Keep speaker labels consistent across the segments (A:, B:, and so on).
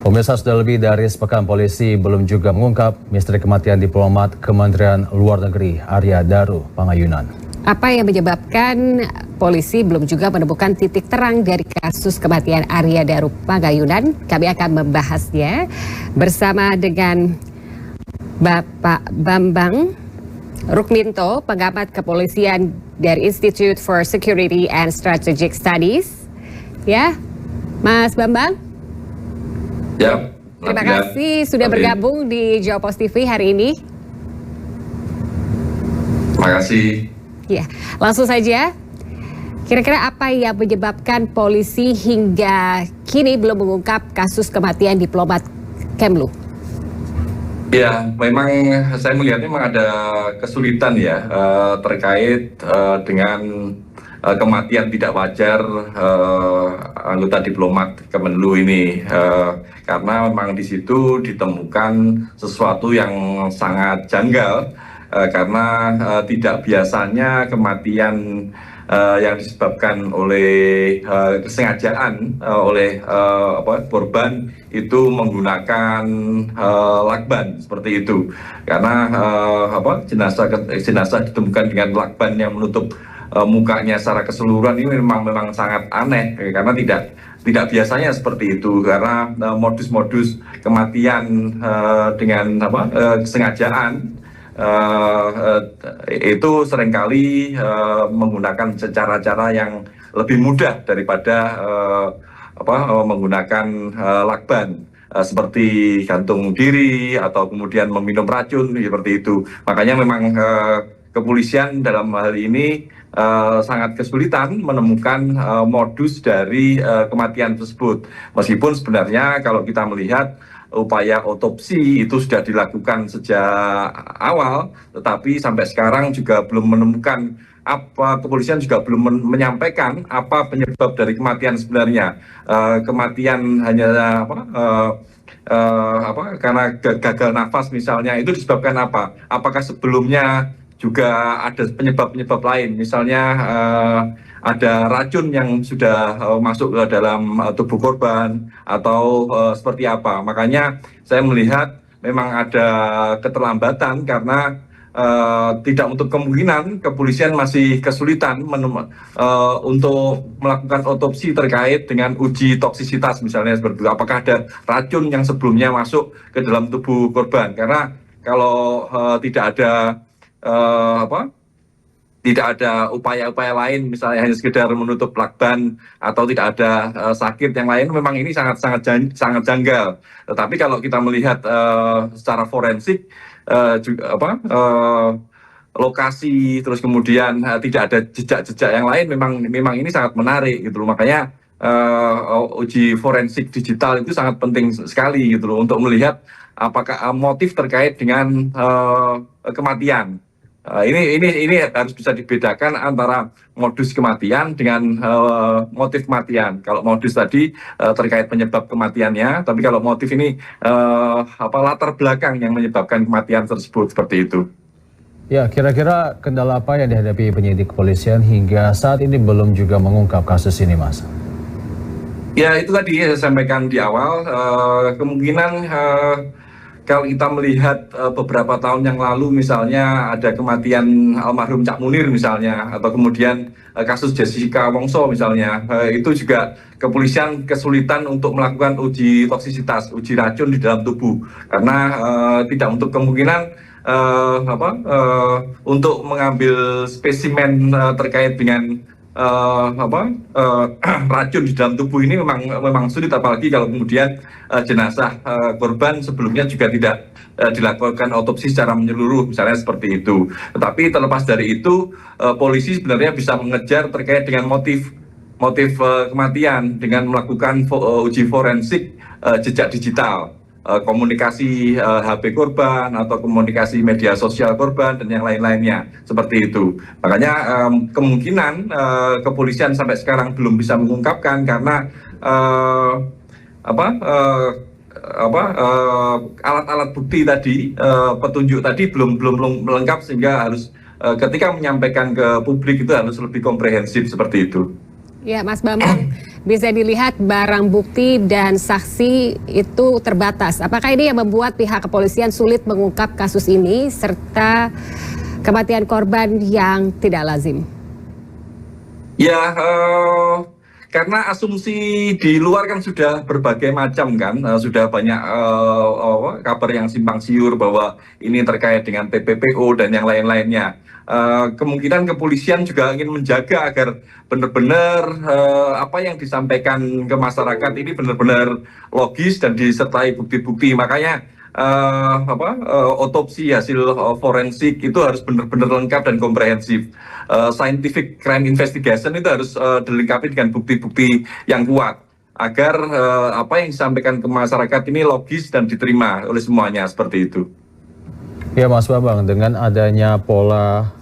A: Pemirsa, sudah lebih dari sepekan polisi belum juga mengungkap misteri kematian diplomat Kementerian Luar Negeri Arya Daru Pangayunan.
B: Apa yang menyebabkan polisi belum juga menemukan titik terang dari kasus kematian Arya Daru Pangayunan? Kami akan membahasnya bersama dengan Bapak Bambang Rukminto, pengamat kepolisian dari Institute for Security and Strategic Studies. Ya, Mas Bambang.
C: Ya,
B: terima kasih sudah bergabung di Jawa Post TV hari ini.
C: Terima kasih.
B: Ya, langsung saja. Kira-kira apa yang menyebabkan polisi hingga kini belum mengungkap kasus kematian diplomat Kemlu?
C: Ya, memang saya melihatnya memang ada kesulitan ya terkait dengan kematian tidak wajar anggota diplomat Kemenlu ini, karena memang di situ ditemukan sesuatu yang sangat janggal, karena tidak biasanya kematian yang disebabkan oleh kesengajaan oleh korban itu menggunakan lakban seperti itu, karena jenazah ditemukan dengan lakban yang menutup mukanya secara keseluruhan. Ini memang sangat aneh, karena tidak biasanya seperti itu, karena modus-modus kematian dengan kesengajaan itu seringkali menggunakan cara-cara yang lebih mudah daripada menggunakan lakban, seperti gantung diri atau kemudian meminum racun seperti itu. Makanya memang kepolisian dalam hal ini sangat kesulitan menemukan modus dari kematian tersebut. Meskipun sebenarnya kalau kita melihat upaya otopsi itu sudah dilakukan sejak awal, tetapi sampai sekarang juga belum menemukan kepolisian juga belum menyampaikan apa penyebab dari kematian sebenarnya. Kematian hanya karena gagal nafas misalnya, itu disebabkan apa? Apakah sebelumnya juga ada penyebab-penyebab lain, misalnya ada racun yang sudah masuk ke dalam tubuh korban atau seperti apa. Makanya saya melihat memang ada keterlambatan, karena tidak untuk kemungkinan kepolisian masih kesulitan untuk melakukan otopsi terkait dengan uji toksisitas misalnya seperti itu. Apakah ada racun yang sebelumnya masuk ke dalam tubuh korban, karena kalau tidak ada upaya-upaya lain, misalnya hanya sekedar menutup lakban atau tidak ada sakit yang lain, memang ini sangat janggal. Tetapi kalau kita melihat secara forensik, lokasi, terus kemudian tidak ada jejak-jejak yang lain, memang ini sangat menarik gitu loh. Makanya uji forensik digital itu sangat penting sekali gitu loh, untuk melihat apakah motif terkait dengan kematian. Ini harus bisa dibedakan antara modus kematian dengan motif kematian. Kalau modus tadi terkait penyebab kematiannya, tapi kalau motif ini latar belakang yang menyebabkan kematian tersebut, seperti itu.
A: Ya, kira-kira kendala apa yang dihadapi penyidik kepolisian hingga saat ini belum juga mengungkap kasus ini, Mas?
C: Ya, itu tadi saya sampaikan di awal, kemungkinan kalau kita melihat beberapa tahun yang lalu, misalnya ada kematian almarhum Cak Munir misalnya, atau kemudian kasus Jessica Wongso misalnya, itu juga kepolisian kesulitan untuk melakukan uji toksisitas, uji racun di dalam tubuh, karena tidak untuk kemungkinan untuk mengambil spesimen terkait dengan racun di dalam tubuh ini memang sulit, apalagi kalau kemudian jenazah korban sebelumnya juga tidak dilakukan otopsi secara menyeluruh misalnya seperti itu. Tetapi terlepas dari itu, polisi sebenarnya bisa mengejar terkait dengan motif kematian dengan melakukan uji forensik jejak digital, komunikasi HP korban atau komunikasi media sosial korban dan yang lain-lainnya seperti itu. Makanya kemungkinan kepolisian sampai sekarang belum bisa mengungkapkan, karena alat-alat bukti tadi, petunjuk tadi belum lengkap, sehingga harus ketika menyampaikan ke publik itu harus lebih komprehensif seperti itu.
B: Ya, Mas Bambang. bisa dilihat barang bukti dan saksi itu terbatas. Apakah ini yang membuat pihak kepolisian sulit mengungkap kasus ini serta kematian korban yang tidak lazim?
C: Ya, karena asumsi di luar kan sudah berbagai macam kan, sudah banyak kabar yang simpang siur bahwa ini terkait dengan TPPO dan yang lain-lainnya. Kemungkinan kepolisian juga ingin menjaga agar benar-benar apa yang disampaikan ke masyarakat ini benar-benar logis dan disertai bukti-bukti. Makanya otopsi hasil forensik itu harus benar-benar lengkap dan komprehensif. Scientific crime investigation itu harus dilengkapi dengan bukti-bukti yang kuat agar apa yang disampaikan ke masyarakat ini logis dan diterima oleh semuanya, seperti itu.
A: Ya Mas Bambang, dengan adanya pola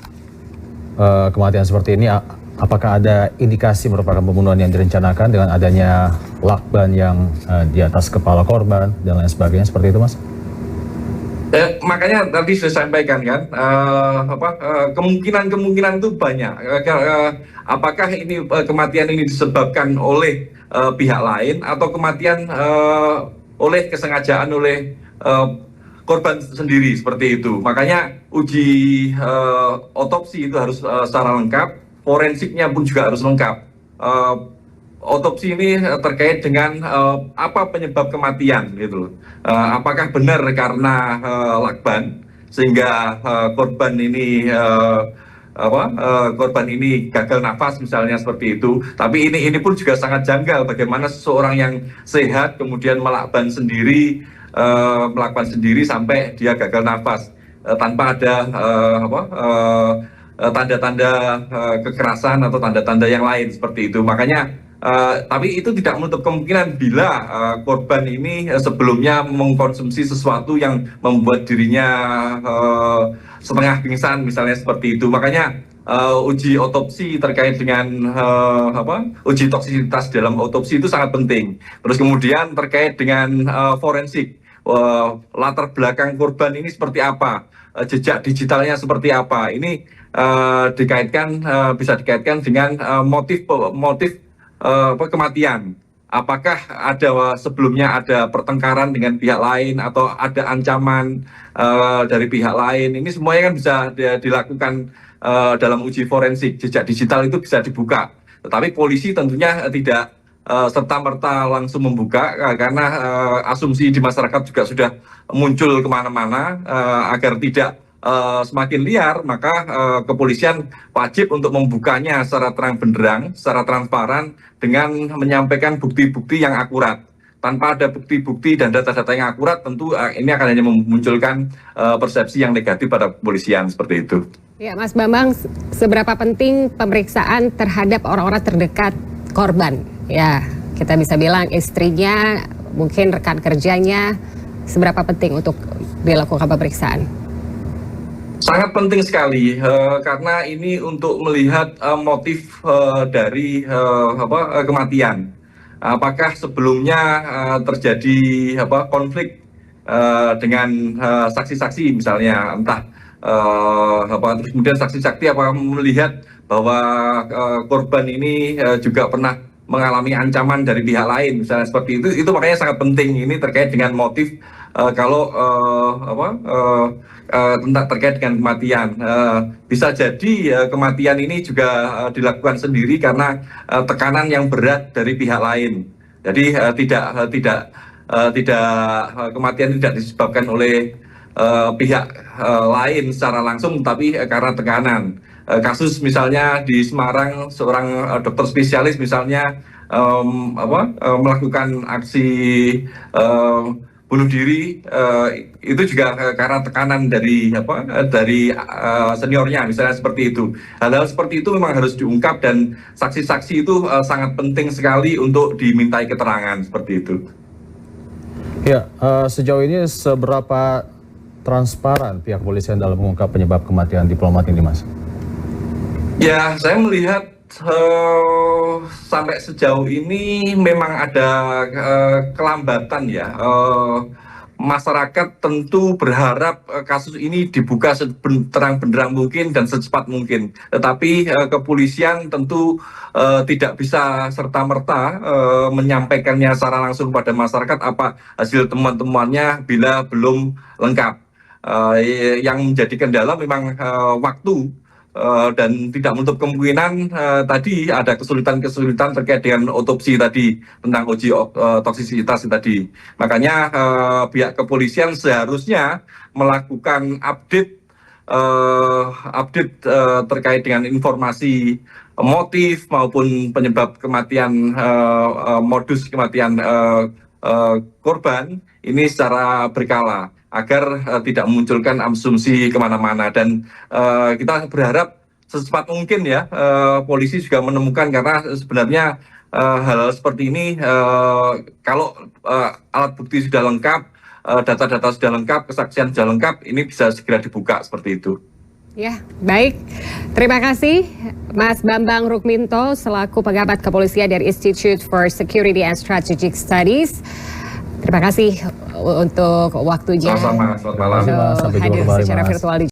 A: kematian seperti ini, apakah ada indikasi merupakan pembunuhan yang direncanakan dengan adanya lakban yang di atas kepala korban dan lain sebagainya, seperti itu Mas?
C: Makanya tadi saya sampaikan kan, kemungkinan itu banyak. Apakah ini kematian ini disebabkan oleh pihak lain atau kematian oleh kesengajaan oleh korban sendiri, seperti itu. Makanya uji otopsi itu harus secara lengkap, forensiknya pun juga harus lengkap. Otopsi ini terkait dengan apa penyebab kematian, gitu. Apakah benar karena lakban sehingga korban ini korban ini gagal nafas misalnya, seperti itu. Tapi ini pun juga sangat janggal, bagaimana seseorang yang sehat kemudian melakban sendiri sampai dia gagal nafas tanpa ada tanda-tanda kekerasan atau tanda-tanda yang lain, seperti itu. Makanya tapi itu tidak menutup kemungkinan bila korban ini sebelumnya mengkonsumsi sesuatu yang membuat dirinya setengah pingsan misalnya, seperti itu. Makanya uji otopsi terkait dengan uji toksisitas dalam otopsi itu sangat penting. Terus kemudian terkait dengan forensik, latar belakang korban ini seperti apa, jejak digitalnya seperti apa. Ini bisa dikaitkan dengan motif kematian. Apakah sebelumnya ada pertengkaran dengan pihak lain atau ada ancaman dari pihak lain? Ini semuanya kan bisa dilakukan dalam uji forensik. Jejak digital itu bisa dibuka. Tetapi polisi tentunya tidak serta-merta langsung membuka karena asumsi di masyarakat juga sudah muncul kemana-mana. Agar tidak semakin liar, maka kepolisian wajib untuk membukanya secara terang benderang, secara transparan dengan menyampaikan bukti-bukti yang akurat. Tanpa ada bukti-bukti dan data-data yang akurat, tentu ini akan hanya memunculkan persepsi yang negatif pada kepolisian, seperti itu.
B: Ya, Mas Bambang, seberapa penting pemeriksaan terhadap orang-orang terdekat korban? Ya, kita bisa bilang istrinya, mungkin rekan kerjanya, seberapa penting untuk dilakukan pemeriksaan?
C: Sangat penting sekali karena ini untuk melihat motif dari kematian. Apakah sebelumnya terjadi konflik dengan saksi-saksi misalnya, entah terus kemudian saksi-saksi apakah melihat bahwa korban ini juga pernah mengalami ancaman dari pihak lain misalnya, seperti itu makanya sangat penting. Ini terkait dengan motif kalau tentang terkait dengan kematian. Bisa jadi kematian ini juga dilakukan sendiri karena tekanan yang berat dari pihak lain. Jadi kematian tidak disebabkan oleh pihak lain secara langsung, tapi karena tekanan. Kasus misalnya di Semarang, seorang dokter spesialis misalnya melakukan aksi bunuh diri, itu juga karena tekanan dari seniornya misalnya, seperti itu. Hal-hal seperti itu memang harus diungkap dan saksi-saksi itu sangat penting sekali untuk dimintai keterangan, seperti itu.
A: Ya, sejauh ini seberapa transparan pihak kepolisian dalam mengungkap penyebab kematian diplomat ini, Mas?
C: Ya, saya melihat sampai sejauh ini memang ada kelambatan ya. masyarakat tentu berharap kasus ini dibuka seterang benderang mungkin dan secepat mungkin. Tetapi kepolisian tentu tidak bisa serta-merta menyampaikannya secara langsung pada masyarakat apa hasil temuan-temuannya bila belum lengkap. Yang menjadi kendala memang waktu. Dan tidak menutup kemungkinan tadi ada kesulitan-kesulitan terkait dengan otopsi tadi tentang uji toksisitas tadi. Makanya pihak kepolisian seharusnya melakukan update terkait dengan informasi motif maupun penyebab kematian, modus kematian korban ini secara berkala, agar tidak memunculkan asumsi kemana-mana. Dan kita berharap secepat mungkin ya polisi juga menemukan, karena sebenarnya hal seperti ini kalau alat bukti sudah lengkap, data-data sudah lengkap, kesaksian sudah lengkap, ini bisa segera dibuka seperti itu.
B: Ya, baik. Terima kasih Mas Bambang Rukminto selaku pengamat kepolisian dari Institute for Security and Strategic Studies. Terima kasih untuk waktunya.
C: Sama-sama, selamat malam.
A: Sampai jumpa
B: Hadir
A: kembali,
B: secara
A: Mas.
B: virtual di